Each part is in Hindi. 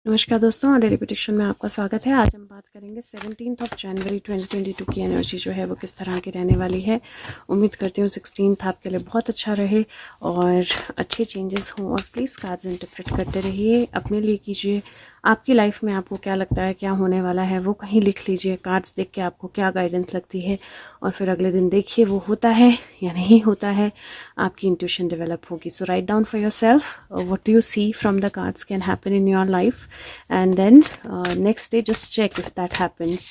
नमस्कार दोस्तों, और डेली प्रेडिक्शन में आपका स्वागत है। आज हम बात करेंगे 17 जनवरी 2022 की एनर्जी जो है वो किस तरह की रहने वाली है। उम्मीद करती हूँ 16 आपके लिए बहुत अच्छा रहे और अच्छे चेंजेस हों। और प्लीज़ कार्ड्स इंटरप्रेट करते रहिए, अपने लिए कीजिए। आपकी लाइफ में आपको क्या लगता है, क्या होने वाला है, वो कहीं लिख लीजिए। कार्ड्स देख के आपको क्या गाइडेंस लगती है और फिर अगले दिन देखिए वो होता है या नहीं होता है। आपकी इंट्यूशन डेवलप होगी। So write down for yourself what do you see from the cards can happen in your life, and then next day just check if that happens.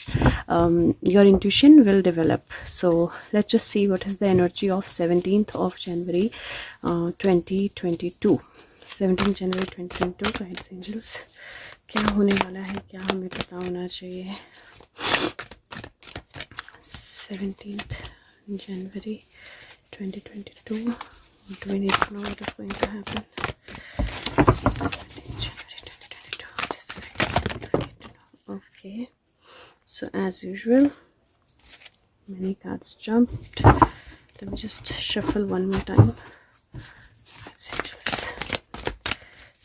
Your intuition will develop. So let's just see what is the energy of 17th of January 2022. 17 January 2022 guides angels, क्या होने वाला है, क्या हमें पता होना चाहिए। 17th January 2022, what do we need to know, what is going to happen? Okay, so as usual, many cards jumped. Let me just shuffle one more time.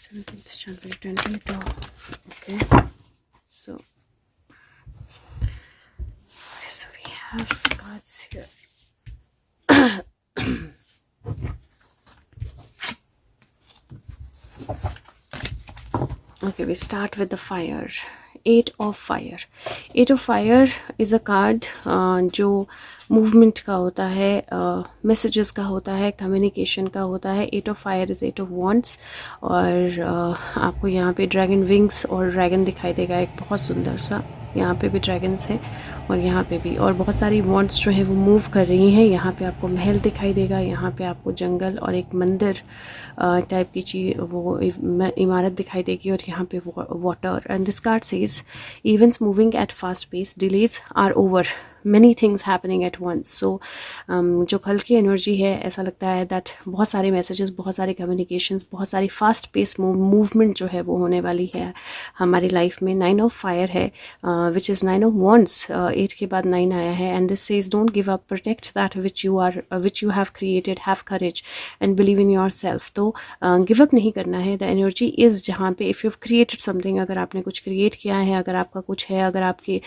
17th January 2022. Okay, so we have cards here. Okay, we start with the fire. 8 of fire. 8 of fire is a card जो मूवमेंट का होता है, मैसेजेस का होता है, कम्युनिकेशन का होता है। 8 of fire is 8 of wands. और आपको यहाँ पे ड्रैगन विंग्स और ड्रैगन दिखाई देगा, एक बहुत सुंदर सा। यहाँ पे भी ड्रैगन्स हैं और यहाँ पे भी, और बहुत सारी वॉन्ड्स जो है वो मूव कर रही हैं। यहाँ पे आपको महल दिखाई देगा, यहाँ पे आपको जंगल और एक मंदिर टाइप की चीज, वो इमारत दिखाई देगी, और यहाँ पे water. And this card says events moving at fast pace, delays are over, many things happening at once. So जो कल की एनर्जी है, ऐसा लगता है दैट बहुत सारे मैसेजेस, बहुत सारे कम्युनिकेशंस, बहुत सारी फास्ट पेस मूवमेंट जो है वो होने वाली है हमारी लाइफ में। 9 ऑफ फायर है विच इज़ 9 ऑफ वॉन्ड्स। 8 के बाद 9 आया है। And this says don't give up, protect that which you have created, have courage and believe in your self. तो गिव अप नहीं करना है। द एनर्जी इज़ जहाँ पे if you have created something, अगर आपने कुछ क्रिएट किया है, अगर आपका कुछ है, अगर आपने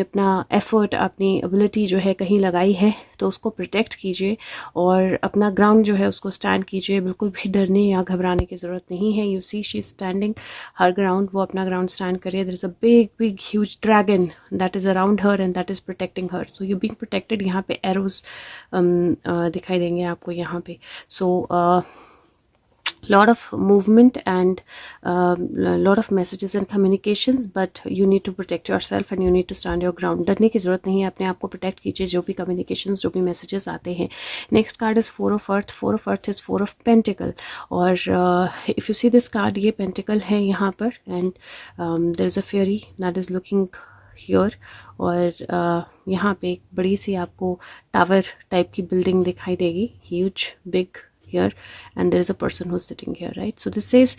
अपना एफर्ट, अपनी एबिलिटी जो है कहीं लगाई है, तो उसको प्रोटेक्ट कीजिए और अपना ग्राउंड जो है उसको स्टैंड कीजिए। बिल्कुल भी डरने या घबराने की ज़रूरत नहीं है। You see she standing her ground, वो अपना ग्राउंड स्टैंड करिए। There is a big huge dragon that is around her and that is protecting her. So you being protected. यहाँ पे एरोज दिखाई देंगे आपको यहाँ पे। सो lot of movement and lot of messages and communications, but you need to protect yourself and you need to stand your ground. डरने की ज़रूरत नहीं है, अपने आप को प्रोटेक्ट कीजिए जो भी communications, जो भी messages आते हैं। Next card is 4 of earth. 4 of earth is 4 of pentacle. और if you see this card, ये pentacle है यहाँ पर, and there is a fairy that is looking here. और यहाँ पे एक बड़ी सी आपको टावर टाइप की बिल्डिंग दिखाई देगी, huge big here, and there is a person who's sitting here, right? So this says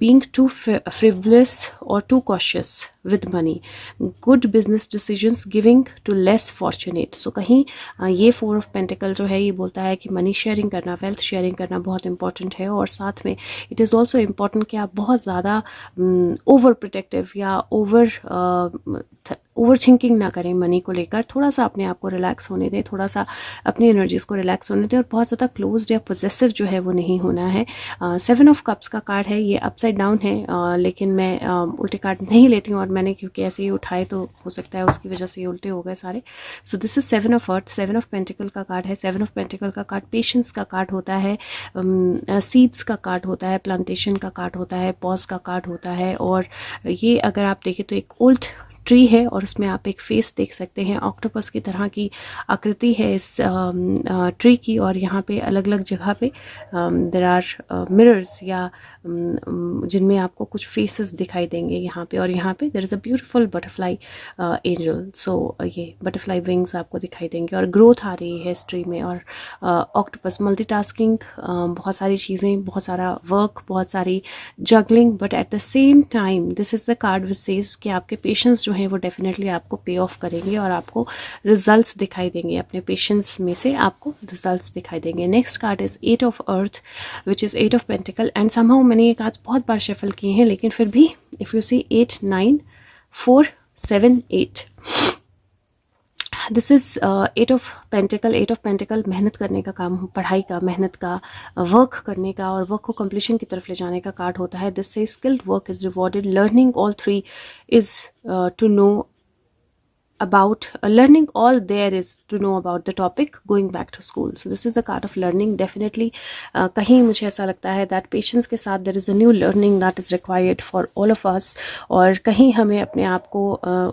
being too frivolous or too cautious with money, good business decisions giving to less fortunate. So कहीं ये 4 of pentacle जो है ये बोलता है कि मनी शेयरिंग करना, वेल्थ शेयरिंग करना बहुत इंपॉर्टेंट है। और साथ में इट इज़ ऑल्सो इम्पॉर्टेंट कि आप बहुत ज़्यादा ओवर प्रोटेक्टिव या ओवर थिंकिंग ना करें मनी को लेकर। थोड़ा सा अपने आप को रिलैक्स होने दें, थोड़ा सा अपनी एनर्जीज को रिलैक्स होने दें, और बहुत ज़्यादा क्लोज्ड या पोजेसिव जो है वो नहीं होना है। 7 of cups का कार्ड है, ये अपसाइड डाउन है, लेकिन मैं उल्टे कार्ड नहीं लेती हूँ, और मैंने क्योंकि ऐसे ही उठाए तो हो सकता है उसकी वजह से ये उल्टे हो गए सारे। सो this is 7 of earth. 7 of pentacle का कार्ड है। 7 of pentacle का कार्ड पेशेंस का कार्ड होता है, सीड्स का कार्ड होता है, प्लांटेशन का कार्ड होता है, पॉज का कार्ड होता है। और ये अगर आप देखें तो एक ओल्ड ट्री है और उसमें आप एक फेस देख सकते हैं, ऑक्टोपस की तरह की आकृति है इस ट्री की। और यहाँ पे अलग अलग जगह पे देयर आर मिरर्स या जिनमें आपको कुछ फेसेस दिखाई देंगे यहाँ पे। और यहाँ पे there is a beautiful butterfly angel. So ये बटरफ्लाई विंग्स आपको दिखाई देंगे और ग्रोथ आ रही है इस ट्री में। और ऑक्टोपस मल्टीटास्किंग, बहुत सारी चीज़ें, बहुत सारा वर्क, बहुत सारी juggling, but at the same time this is the card which says कि आपके पेशेंस जो हैं वो डेफिनेटली आपको पे ऑफ करेंगे और आपको रिजल्ट्स दिखाई देंगे, अपने पेशेंस में से आपको रिजल्ट्स दिखाई देंगे। Next card is 8 of earth which is 8 of pentacle and somehow मैंने ये कार्ड्स बहुत बार शफल किए हैं, लेकिन फिर भी if you see 8 9 4 7 8 this is 8 of pentacle. 8 of pentacle मेहनत करने का काम, पढ़ाई का, मेहनत का, वर्क करने का और वर्क को कंप्लीशन की तरफ ले जाने का कार्ड होता है। This says skilled work is rewarded, learning all three is to know about learning, all there is to know about the topic, going back to school. So this is a card of learning definitely. कहीं मुझे ऐसा लगता है that patience के साथ there is a new learning that is required for all of us, और कहीं हमें अपने आप को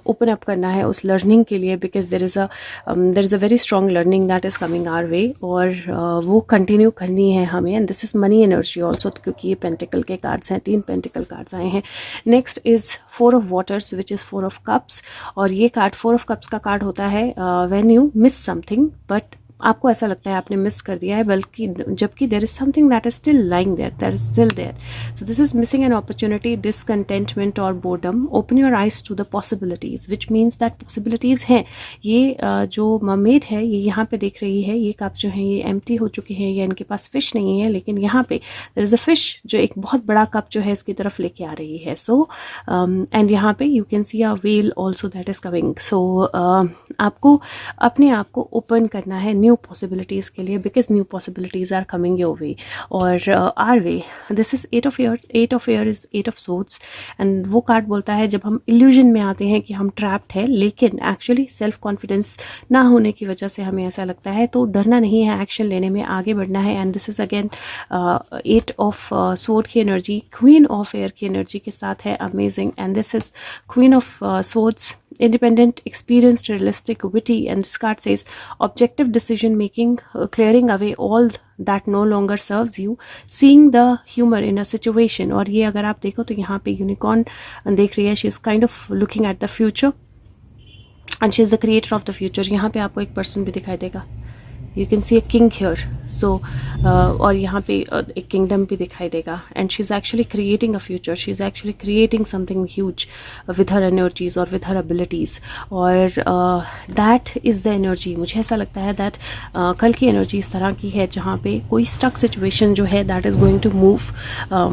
open up करना है उस learning के लिए, because there is a very strong learning that is coming our way, और वो continue करनी है हमें। and this is money energy also, क्योंकि ये pentacle के cards हैं, 3 pentacle cards आए हैं। next is 4 of waters which is 4 of cups, और ये कार्ड 4 ऑफ कप्स का कार्ड होता है when you miss something, but आपको ऐसा लगता है आपने मिस कर दिया है, बल्कि जबकि there is something that is still lying there, that is still there. So this is missing an opportunity, discontentment और boredom. Open your eyes to the possibilities which means that possibilities हैं। ये जो मरमेड है ये यहाँ पे देख रही है, ये कप जो है ये एम्प्टी हो चुके हैं, या इनके पास फिश नहीं है, लेकिन यहाँ पे देयर इज अ फिश जो एक बहुत बड़ा कप जो है इसकी तरफ लेके आ रही है। सो एंड यहाँ पे you can see a whale also that is coming. So आपको अपने आप को ओपन करना है न्यू पॉसिबिलिटीज़ के लिए, because new possibilities are coming your way और are way. This is 8 of years, 8 of year is 8 of swords, and वो कार्ड बोलता है जब हम इल्यूजन में आते हैं कि हम ट्रैप्ड है, लेकिन एक्चुअली सेल्फ कॉन्फिडेंस ना होने की वजह से हमें ऐसा लगता है, तो डरना नहीं है, एक्शन लेने में आगे बढ़ना है। And this is again 8 of sword की एनर्जी क्वीन ऑफ एयर की एनर्जी के साथ है, amazing. And this is queen of swords, independent, experienced, realistic, witty, and this card says objective decision making, clearing away all that no longer serves you, seeing the humor in a situation। और ये अगर आप देखो तो यहाँ पे यूनिकॉर्न देख रही है, she is kind of looking at the future and she is the creator of the future। यहाँ पे आपको एक पर्सन भी दिखाई देगा, you can see a king here. So और यहाँ पे एक किंगडम भी दिखाई देगा, and she is actually creating a future, she is actually creating something huge with her energies और विद हर एबिलिटीज़, और दैट इज़ द एनर्जी। मुझे ऐसा लगता है दैट कल की एनर्जी इस तरह की है जहाँ पे कोई स्टक सिचुएशन जो है that is going to move.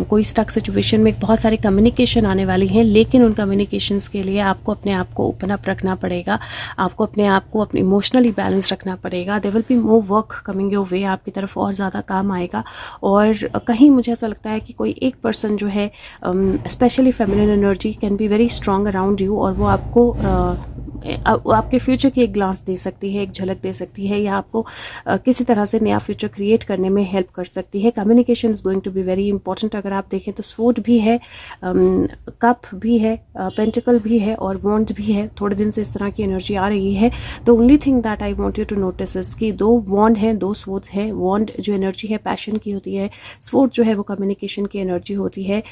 कोई स्टक सिचुएशन में बहुत सारी कम्युनिकेशन आने वाली हैं, लेकिन उन कम्युनिकेशंस के लिए आपको अपने आप को ओपन अप रखना पड़ेगा, आपको अपने आप को अपनी इमोशनली बैलेंस रखना पड़ेगा। There will be more work coming your way, आपकी तरफ और ज़्यादा काम आएगा। और कहीं मुझे ऐसा लगता है कि कोई एक पर्सन जो है specially feminine energy can be very strong around you, और वो आपको आपके फ्यूचर की एक ग्लांस दे सकती है, एक झलक दे सकती है, या आपको किसी तरह से नया फ्यूचर क्रिएट करने में हेल्प कर सकती है। Communication is going to be very important. अगर आप देखें तो स्वॉर्ड भी है, कप भी है, पेंटिकल भी है और वॉन्ड भी है। थोड़े दिन से इस तरह की एनर्जी आ रही है। The only thing that I want you to notice is कि 2 वॉन्ड हैं, 2 स्वॉर्ड्स हैं। वॉन्ड जो एनर्जी है पैशन की होती है, स्वॉर्ड जो है वो कम्युनिकेशन की एनर्जी होती है।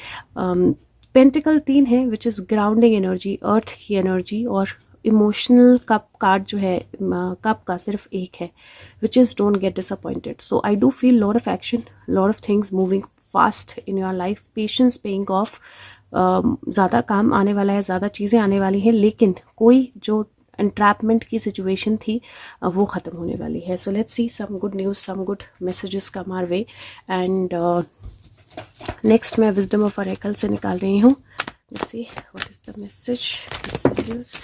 पेंटिकल 3 है विच इज़ ग्राउंडिंग एनर्जी, अर्थ की एनर्जी, और इमोशनल कप कार्ड जो है कप का सिर्फ एक है which is don't get disappointed. So I do feel lot of action, lot of things moving fast in your life, patience paying off. ज़्यादा काम आने वाला है, ज़्यादा चीज़ें आने वाली हैं, लेकिन कोई जो एंट्रैपमेंट की सिचुएशन थी वो ख़त्म होने वाली है। So let's see some good news, some good messages come our way. And next मैं विजडम ऑफ ऑरेकल से निकाल रही हूँ। Let's see what is the messages.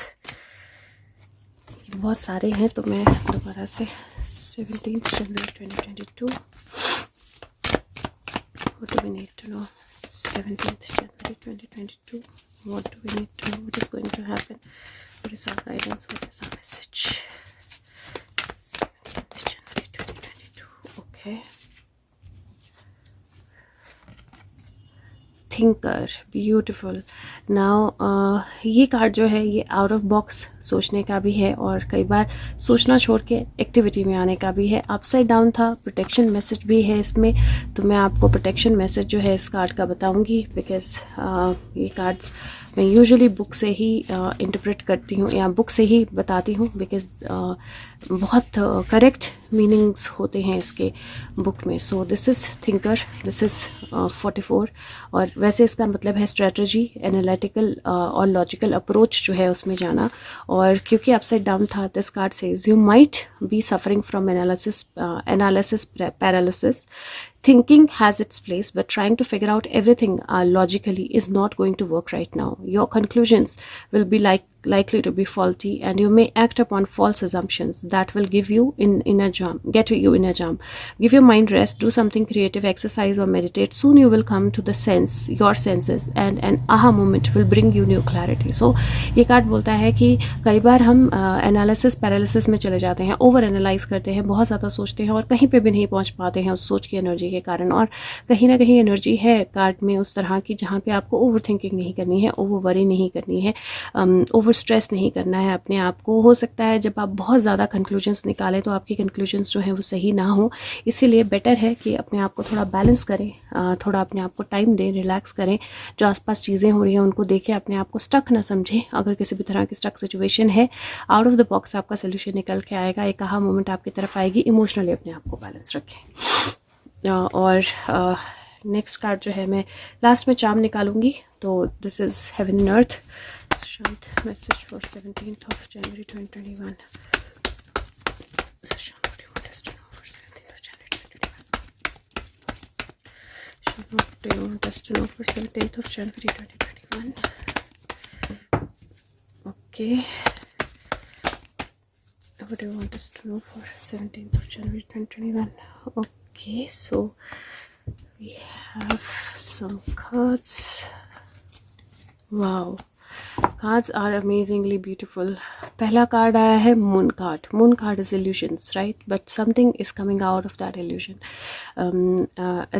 बहुत सारे हैं तो मैं दोबारा से 17 जनवरी 2022, what do we need to know? 17th January 2022, what do we need to know? What is going to happen? What is our guidance? What is our message? 17th January 2022, okay. Thinker, beautiful. Now ये कार्ड जो है ये आउट ऑफ बॉक्स सोचने का भी है, और कई बार सोचना छोड़ के एक्टिविटी में आने का भी है। अपसाइड डाउन था, प्रोटेक्शन मैसेज भी है इसमें, तो मैं आपको प्रोटेक्शन मैसेज जो है इस कार्ड का बताऊंगी, बिकॉज ये कार्ड्स मैं यूजुअली बुक से ही इंटरप्रेट करती हूँ या बुक से ही बताती हूँ, बिकॉज बहुत करेक्ट मीनिंग्स होते हैं इसके बुक में. So this is thinker, this is 44. और वैसे इसका मतलब है स्ट्रेटजी, एनालिटिकल और लॉजिकल अप्रोच जो है उसमें जाना. और क्योंकि अपसाइड डाउन था, this card says you might be suffering from analysis paralysis. Thinking has its place, but trying to figure out everything logically is not going to work right now. Your conclusions will be likely to be faulty, and you may act upon false assumptions that will get you in a jam. Give your mind rest, do something creative, exercise or meditate. Soon you will come to your senses, and an aha moment will bring you new clarity. So ये कार्ड बोलता है कि कई बार हम एनालिसिस पैरालिसिस में चले जाते हैं, ओवर एनालाइज करते हैं, बहुत ज़्यादा सोचते हैं और कहीं पे भी नहीं पहुंच पाते हैं उस सोच की एनर्जी के कारण. और कहीं ना कहीं एनर्जी है कार्ड में उस तरह की जहाँ पे आपको ओवर थिंकिंग नहीं करनी है, ओवर वरी नहीं करनी है, ओवर स्ट्रेस नहीं करना है अपने आप को. हो सकता है जब आप बहुत ज़्यादा कंक्लूजन्स निकालें तो आपकी कंक्लूजन्स जो हैं वो सही ना हो. इसीलिए बेटर है कि अपने आप को थोड़ा बैलेंस करें, थोड़ा अपने आप को टाइम दें, रिलैक्स करें. जो आसपास चीज़ें हो रही हैं उनको देखें, अपने आप को स्टक ना समझें. अगर किसी भी तरह की स्टक सिचुएशन है, आउट ऑफ द बॉक्स आपका सोल्यूशन निकल के आएगा. एक aha मोमेंट आपकी तरफ आएगी. इमोशनली अपने आप को बैलेंस रखें. और नेक्स्ट कार्ड जो है मैं लास्ट में चार्म निकालूंगी. तो this is heaven and earth. शांत message for 17th of January 2021. Shant, what do you want us to know for 17th of January 2021? Shant, what do you want us to know for 17th of January 2021? Okay. What do you want us to know for 17th of January 2021? Okay, so we have some cards. Wow, cards are amazingly beautiful. पहला कार्ड आया है moon card. Moon card is illusions, right? But something is coming out of that illusion.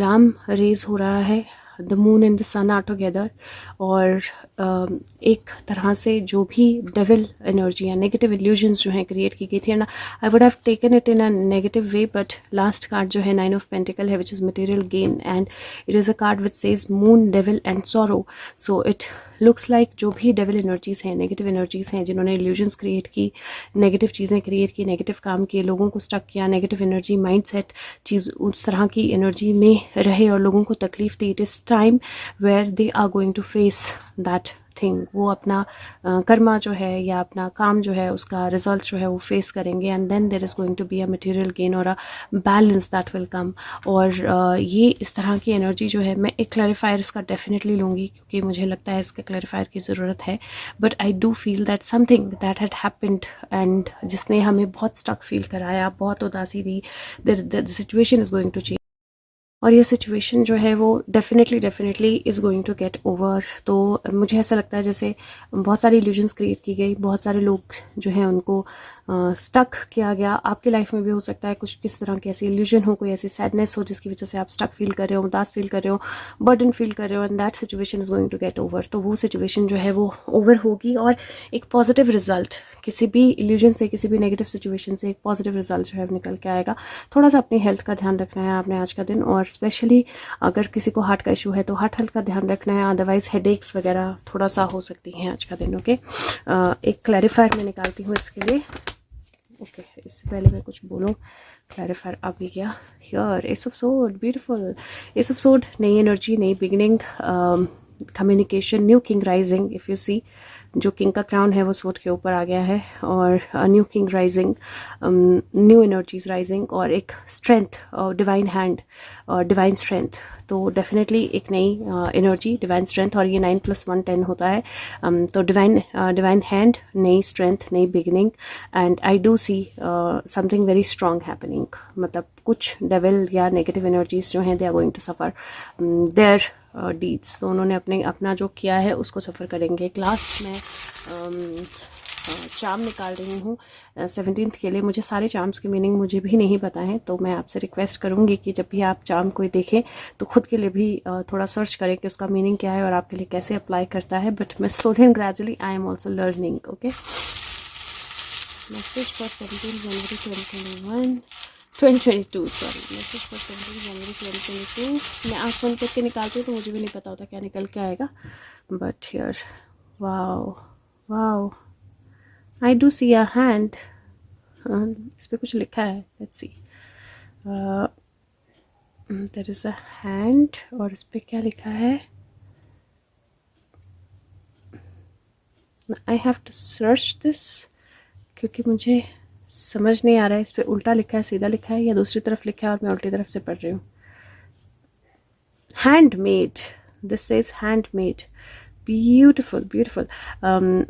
राम रेज हो रहा है. The moon and the sun are together. और एक तरह से जो भी डेविल एनर्जी या नेगेटिव इल्यूजन्स जो हैं क्रिएट की गई थी, and I would have taken it in a negative way, but last card जो है 9 of Pentacle है, which is material gain, and it is a card which says moon, devil and sorrow. So it looks like जो भी डेविल एनर्जीज़ हैं, नेगेटिव एनर्जीज़ हैं, जिन्होंने इल्यूजन्स क्रिएट की, नेगेटिव चीज़ें क्रिएट की, नेगेटिव काम किए, लोगों को स्टक किया, नेगेटिव एनर्जी माइंडसेट चीज़ उस तरह की एनर्जी में रहे और लोगों को तकलीफ दी. It is time where they are going to face that thing. वो अपना कर्मा जो है या अपना काम जो है उसका रिजल्ट जो है वो फेस करेंगे, and then there is going to be a material gain और a balance that will come. और ये इस तरह की एनर्जी जो है, मैं एक क्लैरिफायर इसका डेफिनेटली लूँगी क्योंकि मुझे लगता है इसके क्लैरिफायर की ज़रूरत है. But I do feel that something that had happened and जिसने हमें बहुत स्टक फील कराया, बहुत उदासी दी, the situation is going to change. और ये सिचुएशन जो है वो definitely is going to get over. तो मुझे ऐसा लगता है जैसे बहुत सारी इल्यूजन्स क्रिएट की गई, बहुत सारे लोग जो हैं उनको स्टक किया गया. आपकी लाइफ में भी हो सकता है कुछ किस तरह की ऐसी इल्यूजन हो, कोई ऐसी सैडनेस हो जिसकी वजह से आप स्टक फील कर रहे हो, उदास फील कर रहे हो, बर्डन फील कर रहे हो, and that situation is going to get over. तो वो सिचुएशन जो है वो ओवर होगी और एक पॉजिटिव रिजल्ट, किसी भी इल्यूजन से, किसी भी नेगेटिव सिचुएशन से एक पॉजिटिव रिजल्ट जो है निकल के आएगा. थोड़ा सा अपनी हेल्थ का ध्यान रखना है आपने आज का दिन, और स्पेशली अगर किसी को हार्ट का इशू है तो हार्ट हेल्थ का ध्यान रखना है. अदरवाइज हेडेक्स वगैरह थोड़ा सा हो सकती हैं आज का दिन. ओके, एक क्लैरिफायर मैं निकालती हूँ इसके लिए. ओके, इससे पहले मैं कुछ बोलूँ, क्लैरिफायर आ भी गया. Here ace of sword, beautiful ace of sword. नई एनर्जी, नई beginning, communication, new king rising. If you see, जो किंग का क्राउन है वो स्वॉर्ड के ऊपर आ गया है, और new king rising, new energies rising, और एक स्ट्रेंथ, डिवाइन हैंड और डिवाइन स्ट्रेंथ. तो डेफिनेटली एक नई एनर्जी, डिवाइन स्ट्रेंथ, और ये 9 + 1 10 होता है. तो डिवाइन हैंड, नई स्ट्रेंथ, नई beginning, and I do see something very strong happening. मतलब कुछ डेविल या नेगेटिव एनर्जीज जो हैं they are going to suffer their deeds. तो उन्होंने अपना जो किया है उसको सफ़र करेंगे. एक लास्ट में चार्म निकाल रही हूँ 17th के लिए. मुझे सारे चार्म्स के मीनिंग मुझे भी नहीं पता है, तो मैं आपसे रिक्वेस्ट करूँगी कि जब भी आप चार्म कोई देखें तो खुद के लिए भी थोड़ा सर्च करें कि उसका मीनिंग क्या है और आपके लिए कैसे अप्लाई करता है. बट मैं slowly and gradually I am also learning. Okay, message for 17 जनवरी 2022, सॉरी, मैसेज फॉर 17 जनवरी 2022. मैं आँख बंद करके निकालती हूँ तो मुझे भी नहीं पता होता क्या निकल के आएगा. But here wow wow, I do see a hand, इस पे कुछ लिखा है, let's see, there is a hand, और इस पे क्या लिखा है, I have to search this, क्योंकि मुझे समझ नहीं आ रहा है इस पे उल्टा लिखा है, सीधा लिखा है, या दूसरी तरफ लिखा है और मैं उल्टी तरफ से पढ़ रही हूँ। Handmade, this is handmade, beautiful beautiful.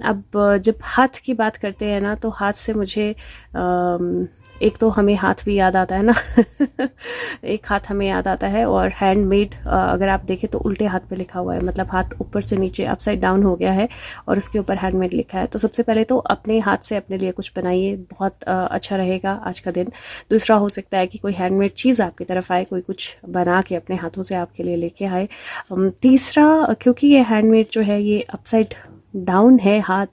अब जब हाथ की बात करते हैं ना, तो हाथ से मुझे एक तो हमें हाथ भी याद आता है ना एक हाथ हमें याद आता है, और हैंडमेड अगर आप देखें तो उल्टे हाथ पे लिखा हुआ है, मतलब हाथ ऊपर से नीचे अपसाइड डाउन हो गया है और उसके ऊपर हैंडमेड लिखा है। तो सबसे पहले तो अपने हाथ से अपने लिए कुछ बनाइए, बहुत अच्छा रहेगा आज का दिन। दूसरा हो सकता है कि कोई हैंडमेड चीज़ आपकी तरफ आए, कोई कुछ बना के अपने हाथों से आपके लिए लेके आए। तीसरा, क्योंकि ये हैंडमेड जो है ये अपसाइड डाउन है हाथ,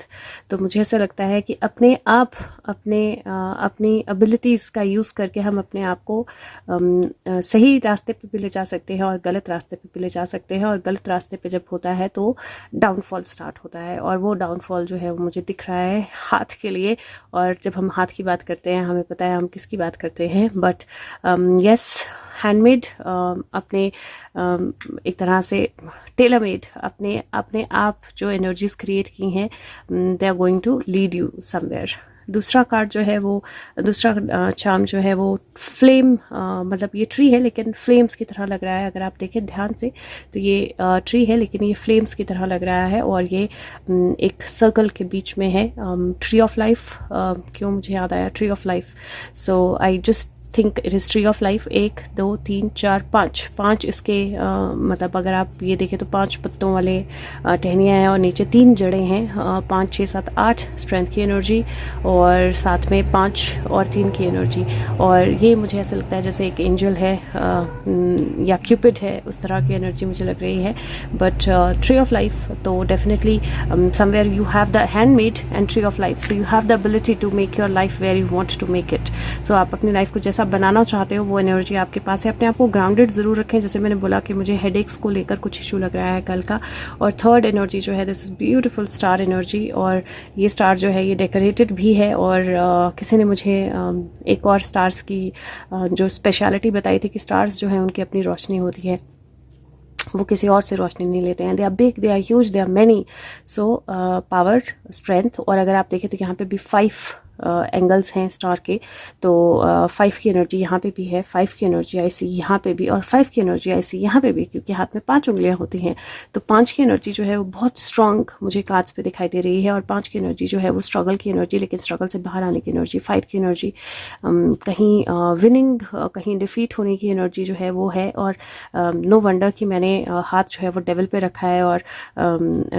तो मुझे ऐसा लगता है कि अपने आप अपनी एबिलिटीज़ का यूज़ करके हम अपने आप को सही रास्ते पे भी ले जा सकते हैं और गलत रास्ते पे भी ले जा सकते हैं। और गलत रास्ते पे जब होता है तो डाउनफॉल स्टार्ट होता है, और वो डाउनफॉल जो है वो मुझे दिख रहा है हाथ के लिए। और जब हम हाथ की बात करते हैं हमें पता है हम किसकी बात करते हैं, बट यस, हैंडमेड, अपने एक तरह से टेलर मेड, अपने अपने आप जो एनर्जीज क्रिएट की हैं, they are going to lead you somewhere. दूसरा कार्ड जो है वो, दूसरा चार्म जो है वो फ्लेम, मतलब ये ट्री है लेकिन फ्लेम्स की तरह लग रहा है। अगर आप देखें ध्यान से तो ये ट्री है लेकिन ये फ्लेम्स की तरह लग रहा है, और ये एक सर्कल के बीच में है। ट्री ऑफ लाइफ, क्यों मुझे याद आया tree of life, so I just think it is tree of life. 1 2 3 4 5 इसके मतलब अगर आप ये देखें तो 5 पत्तों वाले टहनियाँ हैं और नीचे 3 जड़ें हैं। 5 6 7 8 स्ट्रेंथ की एनर्जी, और साथ में 5 और 3 की एनर्जी। और ये मुझे ऐसा लगता है जैसे एक एंजल है या क्यूपिड है, उस तरह की एनर्जी मुझे लग रही है। बट ट्री ऑफ लाइफ तो definitely somewhere you have the handmade and tree of life, so you have the ability to make your life where you want to make it. So आप अपनी लाइफ को जैसा बनाना चाहते हो वो एनर्जी आपके पास है। अपने आप को ग्राउंडेड जरूर रखें, जैसे मैंने बोला कि मुझे हेडेक्स को लेकर कुछ इशू लग रहा है कल का। और थर्ड एनर्जी जो है, this is beautiful star energy, और ये स्टार जो है ये डेकोरेटेड भी है। और किसी ने मुझे एक और स्टार्स की जो स्पेशलिटी बताई थी कि स्टार्स जो है उनकी अपनी रोशनी होती है, वो किसी और से रोशनी नहीं लेते हैं। They are big, they are huge, they are many. So power, strength, और अगर आप देखें तो यहाँ पे भी 5 एंगल्स हैं स्टार के, तो 5 की एनर्जी यहाँ पे भी है, 5 की एनर्जी आई सी यहाँ पे भी, और 5 की एनर्जी आई सी यहाँ पे भी, क्योंकि हाथ में 5 उंगलियाँ होती हैं। तो 5 की एनर्जी जो है वो बहुत स्ट्रांग मुझे कार्ड्स पे दिखाई दे रही है, और 5 की एनर्जी जो है वो स्ट्रगल की एनर्जी, लेकिन स्ट्रगल से बाहर आने की एनर्जी, फाइट की एनर्जी, कहीं विनिंग कहीं डिफीट होने की एनर्जी जो है वो है। और नो वंडर कि मैंने हाथ जो है वो डेविल पे रखा है, और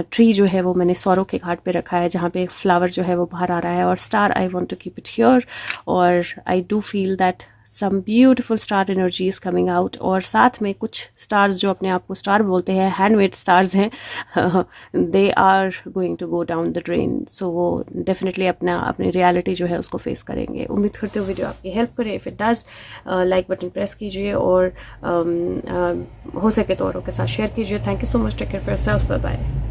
ट्री जो है वो मैंने सौरों के घाट पे रखा है जहाँ पे फ्लावर जो है वो बाहर आ रहा है, और star I want to keep it here, और I do feel that some beautiful star energy is coming out। और साथ में कुछ stars जो अपने आप को star बोलते हैं, handmade stars हैं, they are going to go down the drain। so वो definitely अपनी reality जो है उसको face करेंगे। उम्मीद करते हो वीडियो आपकी हेल्प करे। if it does, like button press कीजिए, और हो सके तो औरों के साथ शेयर कीजिए। Thank you so much, take care of yourself, bye bye.